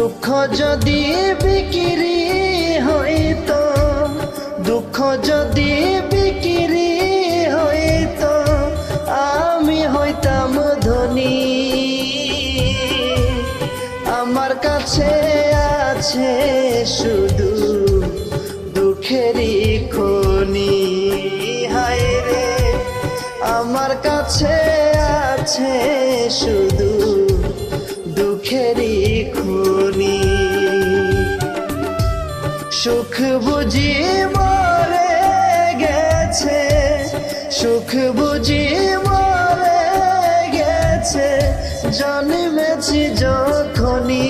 দুঃখ যদি বিক্রি হইতো, দুঃখ যদি বিক্রি হইতো, আমি হইতাম ধনী। আমার কাছে আছে শুধু দুঃখেরই খনি। হায় রে, আমার কাছে আছে শুধু দুঃখেরই খনি। সুখ বুঝি মরে গেছে, সুখ বুঝি মরে গেছে, জন্মেছি যখনই।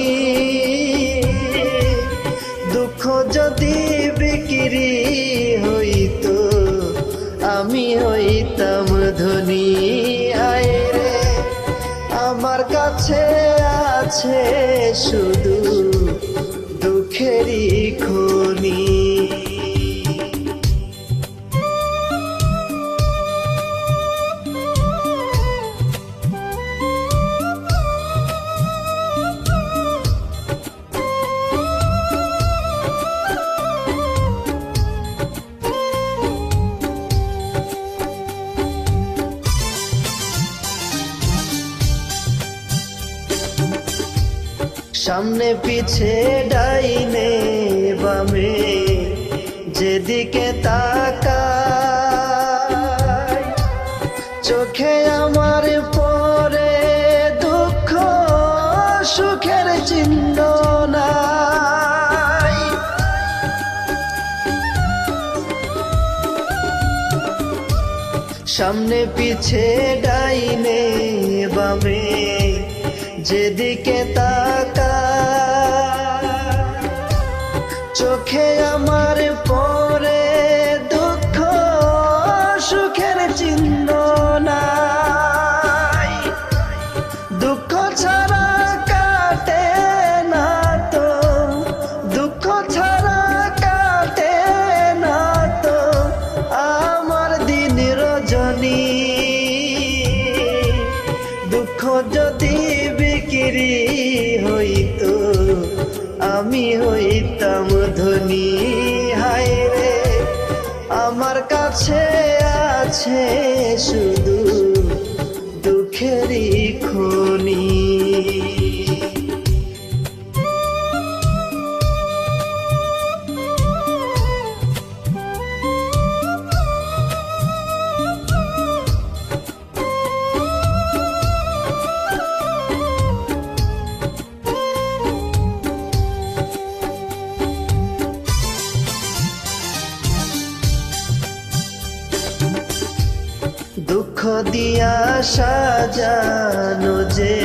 দুঃখ যদি বিক্রি হইতো, আমি হইতাম ধনী। হায় রে, আমার কাছে আছে শুধু দুঃখেরই খনি। সামনে পিছে ডাইনে বামে যেদিকে তাকাই, চোখে আমার পরে দুঃখ সুখের চিহ্ন নাই। সামনে পিছে ডাইনে বামে যেদিকে তাকাই, চোখে আমার পরে দুঃখ সুখের চিহ্ন নাই। দুঃখ ছাড়া কাটে না তো, দুঃখ ছাড়া কাটে না তো আমার দিন রজনী। দুঃখ যদি বিক্রি হইতো, আমি হইতাম ধনী। হায় রে, আমার কাছে আছে শুধু দুঃখেরই খনি। দুঃখ দিয়া সাজানো যে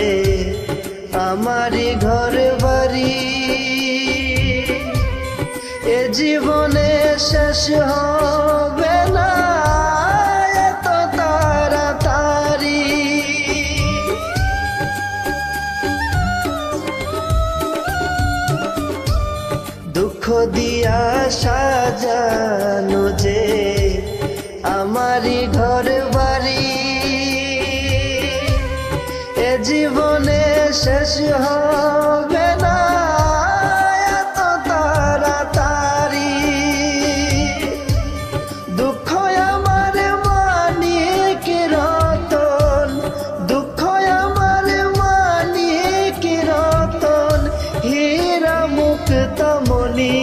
আমার ঘর বাড়ি, এ জীবনে শেষ হবে না এত তাড়াতাড়ি। দুঃখ দিয়া সাজানো যে আমারি ঘর বাড়ি, এ জীবনে শেষ হবে না এত তাড়াতাড়ি। দুঃখ আমার মানিক রতন, দুঃখ আমার মানিক রতন, হীরা মুক্তামণি।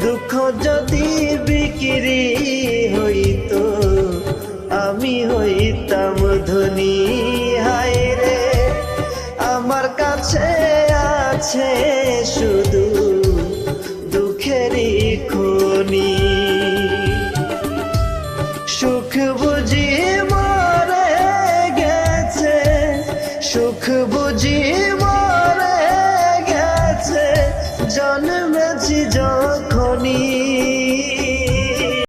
দুঃখ যদি বিক্রি হইতো, আমি হইতাম ধনী। হায় রে, আমার কাছে আছে শুধু দুঃখেরই খনি। সুখ বুঝি মরে গেছে, সুখ বুঝি মরে গেছে, জন্মেছি যখনই।